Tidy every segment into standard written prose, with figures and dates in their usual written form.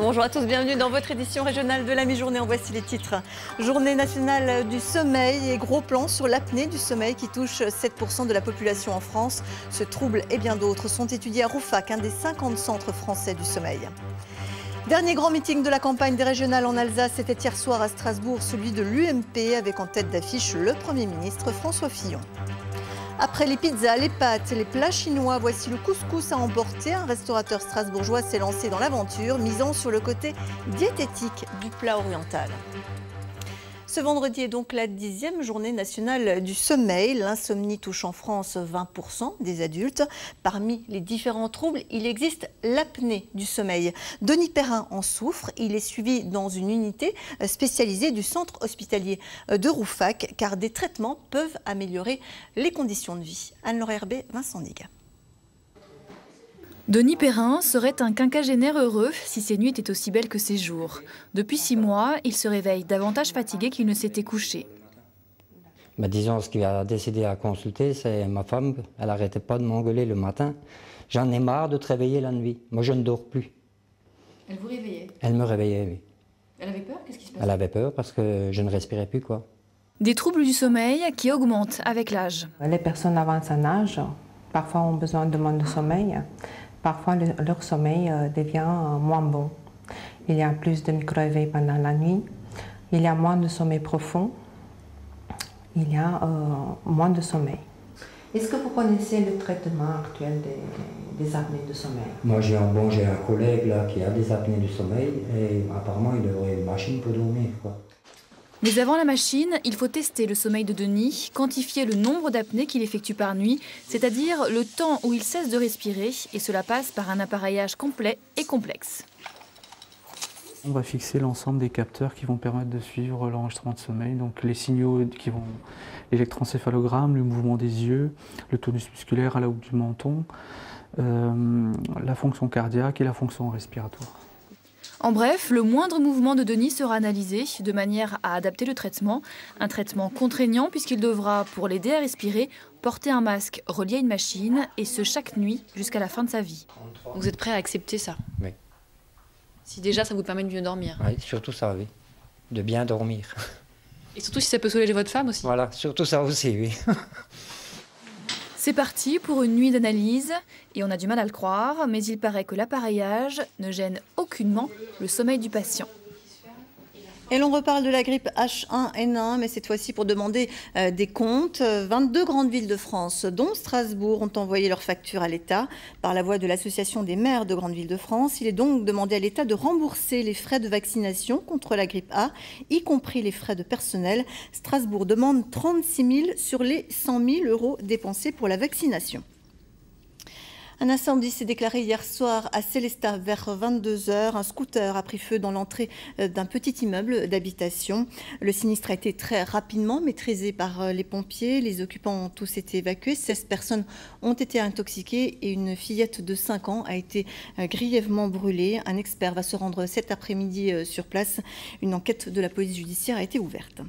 Bonjour à tous, bienvenue dans votre édition régionale de la mi-journée. En voici les titres. Journée nationale du sommeil et gros plan sur l'apnée du sommeil qui touche 7% de la population en France. Ce trouble et bien d'autres sont étudiés à Rouffach, un des 50 centres français du sommeil. Dernier grand meeting de la campagne des régionales en Alsace, c'était hier soir à Strasbourg, celui de l'UMP, avec en tête d'affiche le Premier ministre François Fillon. Après les pizzas, les pâtes et les plats chinois, voici le couscous à emporter. Un restaurateur strasbourgeois s'est lancé dans l'aventure, misant sur le côté diététique du plat oriental. Ce vendredi est donc la 10e journée nationale du sommeil. L'insomnie touche en France 20% des adultes. Parmi les différents troubles, il existe l'apnée du sommeil. Denis Perrin en souffre. Il est suivi dans une unité spécialisée du centre hospitalier de Rouffach, car des traitements peuvent améliorer les conditions de vie. Anne-Laure Herbet, Vincent Digue. Denis Perrin serait un quinquagénaire heureux si ses nuits étaient aussi belles que ses jours. Depuis 6 mois, il se réveille davantage fatigué qu'il ne s'était couché. Disons, ce qui a décidé à consulter, c'est ma femme. Elle n'arrêtait pas de m'engueuler le matin. J'en ai marre de te réveiller la nuit. Moi, je ne dors plus. Elle vous réveillait? Elle me réveillait, oui. Elle avait peur? Qu'est-ce qui se passait? Elle avait peur parce que je ne respirais plus, quoi. Des troubles du sommeil qui augmentent avec l'âge. Les personnes avancent en âge, parfois ont besoin de moins de sommeil. Parfois, leur sommeil devient moins bon. Il y a plus de micro-éveils pendant la nuit. Il y a moins de sommeil profond. Il y a moins de sommeil. Est-ce que vous connaissez le traitement actuel des apnées de sommeil? Moi, j'ai un collègue là, qui a des apnées du sommeil et apparemment, il aurait une machine pour dormir, quoi. Mais avant la machine, il faut tester le sommeil de Denis, quantifier le nombre d'apnées qu'il effectue par nuit, c'est-à-dire le temps où il cesse de respirer, et cela passe par un appareillage complet et complexe. On va fixer l'ensemble des capteurs qui vont permettre de suivre l'enregistrement de sommeil, donc les signaux qui vont, l'électroencéphalogramme, le mouvement des yeux, le tonus musculaire à la hauteur du menton, la fonction cardiaque et la fonction respiratoire. En bref, le moindre mouvement de Denis sera analysé de manière à adapter le traitement. Un traitement contraignant puisqu'il devra, pour l'aider à respirer, porter un masque relié à une machine, et ce chaque nuit jusqu'à la fin de sa vie. Vous êtes prêt à accepter ça? Oui. Si déjà ça vous permet de mieux dormir? Oui, surtout ça, oui. De bien dormir. Et surtout si ça peut soulager votre femme aussi? Voilà, surtout ça aussi, oui. C'est parti pour une nuit d'analyse, et on a du mal à le croire, mais il paraît que l'appareillage ne gêne aucunement le sommeil du patient. Et l'on reparle de la grippe H1N1, mais cette fois-ci pour demander des comptes. 22 grandes villes de France, dont Strasbourg, ont envoyé leurs factures à l'État. Par la voie de l'Association des maires de grandes villes de France, il est donc demandé à l'État de rembourser les frais de vaccination contre la grippe A, y compris les frais de personnel. Strasbourg demande 36 000 sur les 100 000 euros dépensés pour la vaccination. Un incendie s'est déclaré hier soir à Célestat vers 22 h. Un scooter a pris feu dans l'entrée d'un petit immeuble d'habitation. Le sinistre a été très rapidement maîtrisé par les pompiers. Les occupants ont tous été évacués. 16 personnes ont été intoxiquées et une fillette de 5 ans a été grièvement brûlée. Un expert va se rendre cet après-midi sur place. Une enquête de la police judiciaire a été ouverte.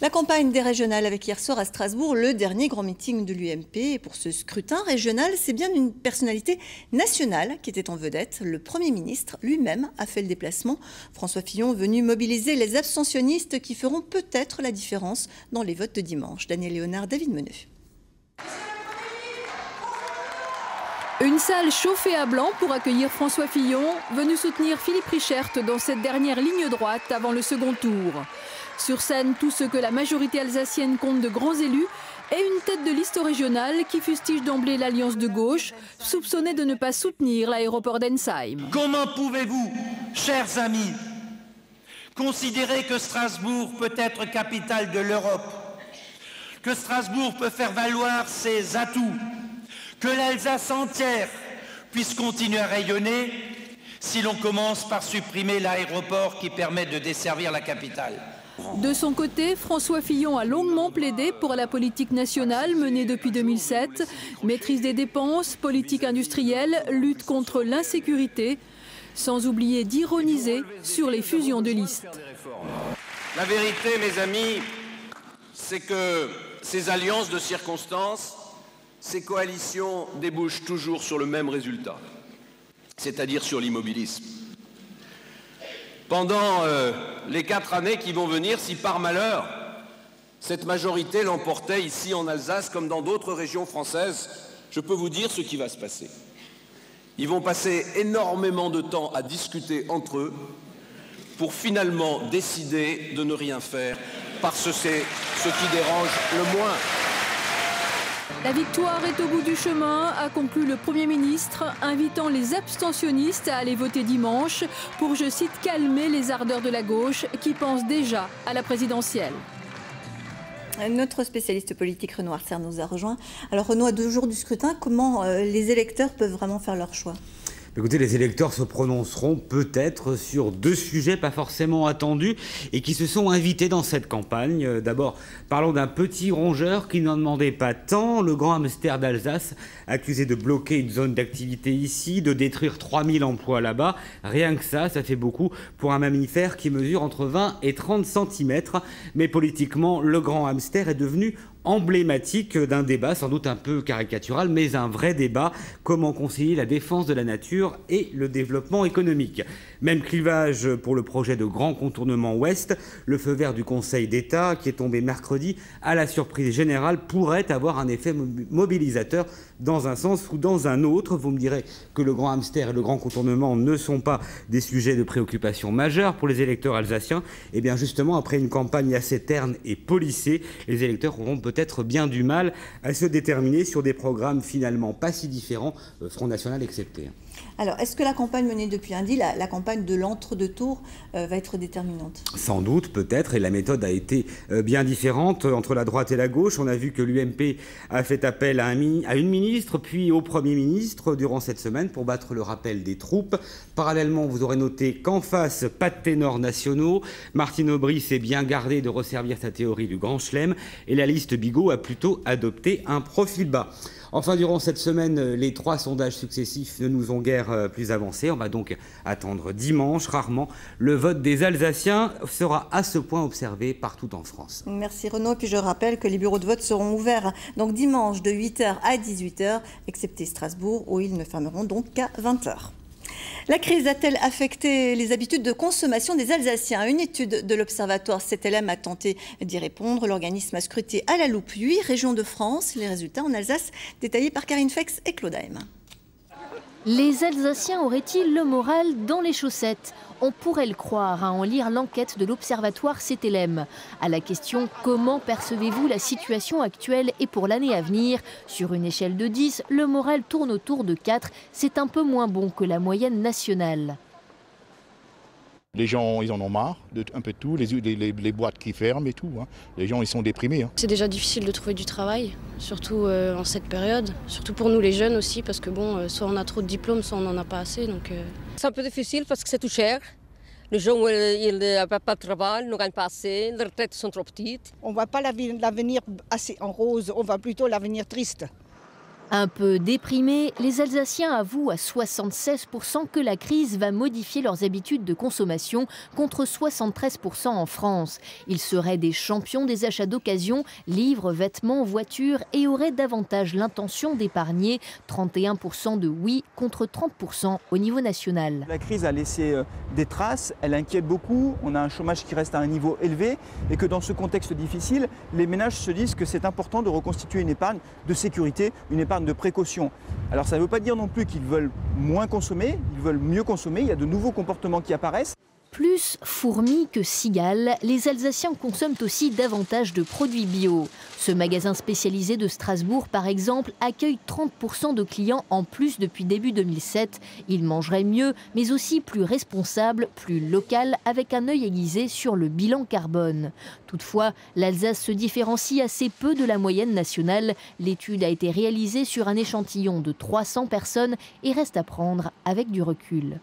La campagne des régionales avec hier soir à Strasbourg le dernier grand meeting de l'UMP. Et pour ce scrutin régional, c'est bien une personnalité nationale qui était en vedette. Le Premier ministre lui-même a fait le déplacement. François Fillon venu mobiliser les abstentionnistes qui feront peut-être la différence dans les votes de dimanche. Daniel Léonard, David Meneux. Une salle chauffée à blanc pour accueillir François Fillon, venu soutenir Philippe Richert dans cette dernière ligne droite avant le second tour. Sur scène, tout ce que la majorité alsacienne compte de grands élus et une tête de liste régionale qui fustige d'emblée l'alliance de gauche, soupçonnée de ne pas soutenir l'aéroport d'Ensheim. Comment pouvez-vous, chers amis, considérer que Strasbourg peut être capitale de l'Europe, que Strasbourg peut faire valoir ses atouts, que l'Alsace entière puisse continuer à rayonner si l'on commence par supprimer l'aéroport qui permet de desservir la capitale? De son côté, François Fillon a longuement plaidé pour la politique nationale menée depuis 2007, maîtrise des dépenses, politique industrielle, lutte contre l'insécurité, sans oublier d'ironiser sur les fusions de listes. La vérité, mes amis, c'est que ces alliances de circonstances, ces coalitions débouchent toujours sur le même résultat, c'est-à-dire sur l'immobilisme. pendant les 4 années qui vont venir, si par malheur, cette majorité l'emportait ici en Alsace comme dans d'autres régions françaises, je peux vous dire ce qui va se passer. Ils vont passer énormément de temps à discuter entre eux pour finalement décider de ne rien faire, parce que c'est ce qui dérange le moins. La victoire est au bout du chemin, a conclu le Premier ministre, invitant les abstentionnistes à aller voter dimanche pour, je cite, calmer les ardeurs de la gauche qui pensent déjà à la présidentielle. Notre spécialiste politique Renaud Arcer nous a rejoint. Alors Renaud, à 2 jours du scrutin, comment les électeurs peuvent vraiment faire leur choix ? Écoutez, les électeurs se prononceront peut-être sur 2 sujets pas forcément attendus et qui se sont invités dans cette campagne. D'abord, parlons d'un petit rongeur qui n'en demandait pas tant, le grand hamster d'Alsace, accusé de bloquer une zone d'activité ici, de détruire 3000 emplois là-bas. Rien que ça fait beaucoup pour un mammifère qui mesure entre 20 et 30 cm. Mais politiquement, le grand hamster est devenu emblématique d'un débat sans doute un peu caricatural, mais un vrai débat. Comment concilier la défense de la nature et le développement économique? Même clivage pour le projet de grand contournement ouest. Le feu vert du Conseil d'État, qui est tombé mercredi, à la surprise générale, pourrait avoir un effet mobilisateur dans un sens ou dans un autre. Vous me direz que le grand hamster et le grand contournement ne sont pas des sujets de préoccupation majeure pour les électeurs alsaciens. Et bien justement, après une campagne assez terne et policée, les électeurs auront peut-être bien du mal à se déterminer sur des programmes finalement pas si différents, Front National excepté. Alors, est-ce que la campagne menée depuis lundi, la campagne de l'entre-deux tours, va être déterminante? Sans doute, peut-être, et la méthode a été bien différente entre la droite et la gauche. On a vu que l'UMP a fait appel à une ministre, puis au Premier ministre durant cette semaine pour battre le rappel des troupes. Parallèlement, vous aurez noté qu'en face, pas de ténors nationaux. Martine Aubry s'est bien gardée de resservir sa théorie du Grand Chelem, et la liste Bigot a plutôt adopté un profil bas. Enfin, durant cette semaine, les 3 sondages successifs ne nous ont guère plus avancé. On va donc attendre dimanche. Rarement, le vote des Alsaciens sera à ce point observé partout en France. Merci Renaud. Puis je rappelle que les bureaux de vote seront ouverts donc dimanche de 8h à 18h, excepté Strasbourg, où ils ne fermeront donc qu'à 20h. La crise a-t-elle affecté les habitudes de consommation des Alsaciens? Une étude de l'Observatoire CTLM a tenté d'y répondre. L'organisme a scruté à la loupe 8 régions de France. Les résultats en Alsace détaillés par Karine Fex et Claude Haim. Les Alsaciens auraient-ils le moral dans les chaussettes? On pourrait le croire à en lire l'enquête de l'Observatoire CTLM. À la question « Comment percevez-vous la situation actuelle et pour l'année à venir ?» Sur une échelle de 10, le moral tourne autour de 4. C'est un peu moins bon que la moyenne nationale. Les gens, ils en ont marre de un peu de tout, les boîtes qui ferment et tout. Hein. Les gens, ils sont déprimés. Hein. C'est déjà difficile de trouver du travail, surtout en cette période. Surtout pour nous les jeunes aussi, parce que bon, soit on a trop de diplômes, soit on n'en a pas assez. Donc, C'est un peu difficile parce que c'est tout cher. Les gens, ils n'ont pas de travail, ne gagnent pas assez, les retraites sont trop petites. On ne voit pas l'avenir assez en rose, on voit plutôt l'avenir triste. Un peu déprimés, les Alsaciens avouent à 76% que la crise va modifier leurs habitudes de consommation, contre 73% en France. Ils seraient des champions des achats d'occasion, livres, vêtements, voitures, et auraient davantage l'intention d'épargner. 31% de oui contre 30% au niveau national. La crise a laissé des traces, elle inquiète beaucoup, on a un chômage qui reste à un niveau élevé et que dans ce contexte difficile, les ménages se disent que c'est important de reconstituer une épargne de sécurité, une épargne de précaution. Alors ça ne veut pas dire non plus qu'ils veulent moins consommer, ils veulent mieux consommer, il y a de nouveaux comportements qui apparaissent. Plus fourmis que cigales, les Alsaciens consomment aussi davantage de produits bio. Ce magasin spécialisé de Strasbourg, par exemple, accueille 30% de clients en plus depuis début 2007. Il mangerait mieux, mais aussi plus responsable, plus local, avec un œil aiguisé sur le bilan carbone. Toutefois, l'Alsace se différencie assez peu de la moyenne nationale. L'étude a été réalisée sur un échantillon de 300 personnes et reste à prendre avec du recul.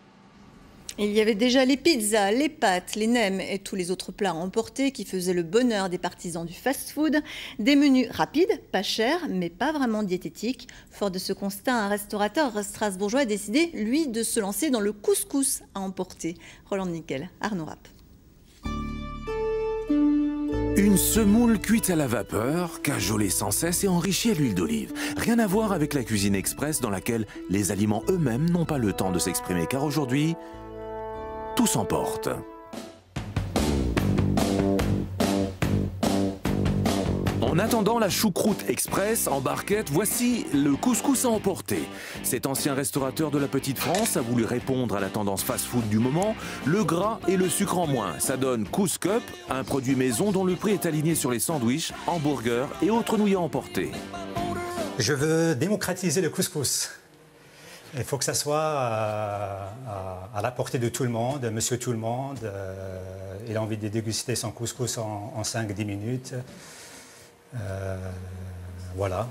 Il y avait déjà les pizzas, les pâtes, les nems et tous les autres plats emportés qui faisaient le bonheur des partisans du fast-food. Des menus rapides, pas chers, mais pas vraiment diététiques. Fort de ce constat, un restaurateur strasbourgeois a décidé, lui, de se lancer dans le couscous à emporter. Roland Nickel, Arnaud Rapp. Une semoule cuite à la vapeur, cajolée sans cesse et enrichie à l'huile d'olive. Rien à voir avec la cuisine express dans laquelle les aliments eux-mêmes n'ont pas le temps de s'exprimer, car aujourd'hui, tout s'emporte. En attendant la choucroute express en barquette, voici le couscous à emporter. Cet ancien restaurateur de la Petite France a voulu répondre à la tendance fast-food du moment. Le gras et le sucre en moins. Ça donne Couscup, un produit maison dont le prix est aligné sur les sandwichs, hamburgers et autres nouilles à emporter. Je veux démocratiser le couscous. Il faut que ça soit à la portée de tout le monde, monsieur tout le monde. Il a envie de déguster son couscous en 5-10 minutes. Voilà.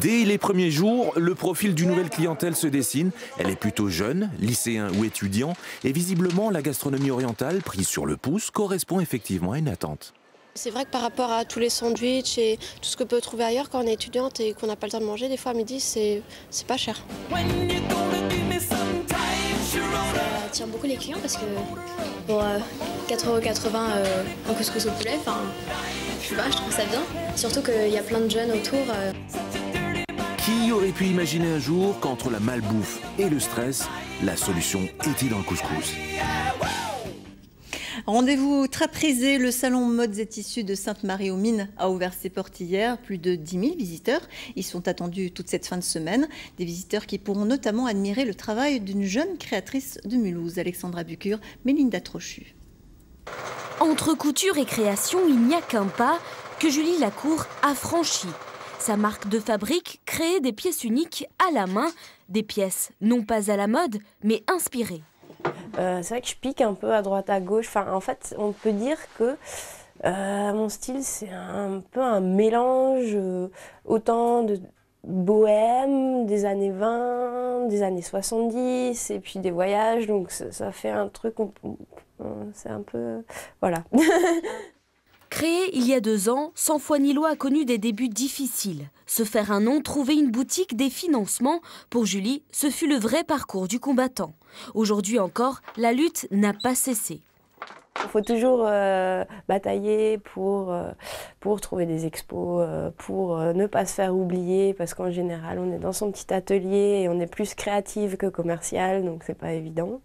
Dès les premiers jours, le profil d'une nouvelle clientèle se dessine. Elle est plutôt jeune, lycéen ou étudiant. Et visiblement, la gastronomie orientale, prise sur le pouce, correspond effectivement à une attente. C'est vrai que par rapport à tous les sandwichs et tout ce qu'on peut trouver ailleurs quand on est étudiante et qu'on n'a pas le temps de manger, des fois à midi, c'est pas cher. Ça attire beaucoup les clients parce que pour 4,80 € un couscous au poulet, je sais pas, je trouve ça bien. Surtout qu'il y a plein de jeunes autour. Qui aurait pu imaginer un jour qu'entre la malbouffe et le stress, la solution était dans le couscous? Rendez-vous très prisé, le salon Modes et Tissus de Sainte-Marie-aux-Mines a ouvert ses portes hier. Plus de 10 000 visiteurs y sont attendus toute cette fin de semaine. Des visiteurs qui pourront notamment admirer le travail d'une jeune créatrice de Mulhouse, Alexandra Bucure, Mélinda Trochu. Entre couture et création, il n'y a qu'un pas que Julie Lacour a franchi. Sa marque de fabrique crée des pièces uniques à la main, des pièces non pas à la mode, mais inspirées. C'est vrai que je pique un peu à droite à gauche. En fait, on peut dire que mon style, c'est un peu un mélange autant de bohème des années 20, des années 70 et puis des voyages. Donc ça fait un truc, c'est un peu... Voilà. Créé il y a 2 ans, Sans foi ni loi a connu des débuts difficiles. Se faire un nom, trouver une boutique, des financements, pour Julie, ce fut le vrai parcours du combattant. Aujourd'hui encore, la lutte n'a pas cessé. Il faut toujours batailler pour trouver des expos, pour ne pas se faire oublier, parce qu'en général, on est dans son petit atelier et on est plus créative que commerciale, donc c'est pas évident.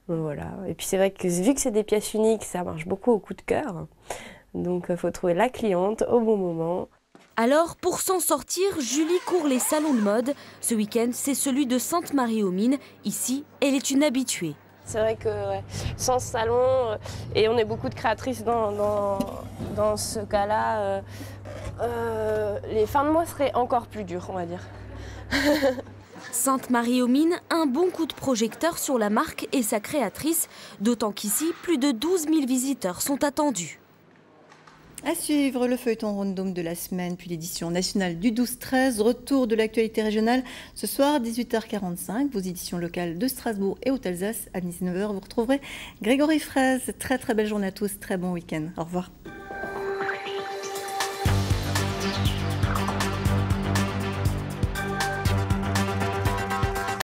Donc, voilà. Et puis c'est vrai que vu que c'est des pièces uniques, ça marche beaucoup au coup de cœur. Donc il faut trouver la cliente au bon moment. Alors, pour s'en sortir, Julie court les salons de mode. Ce week-end, c'est celui de Sainte-Marie-aux-Mines. Ici, elle est une habituée. C'est vrai que sans ce salon, et on est beaucoup de créatrices dans ce cas-là, les fins de mois seraient encore plus dures, on va dire. Sainte-Marie-aux-Mines, un bon coup de projecteur sur la marque et sa créatrice, d'autant qu'ici, plus de 12 000 visiteurs sont attendus. À suivre, le feuilleton random de la semaine, puis l'édition nationale du 12-13. Retour de l'actualité régionale ce soir, 18h45. Vos éditions locales de Strasbourg et Haute-Alsace. À 19h, vous retrouverez Grégory Fraise. Très belle journée à tous, très bon week-end. Au revoir.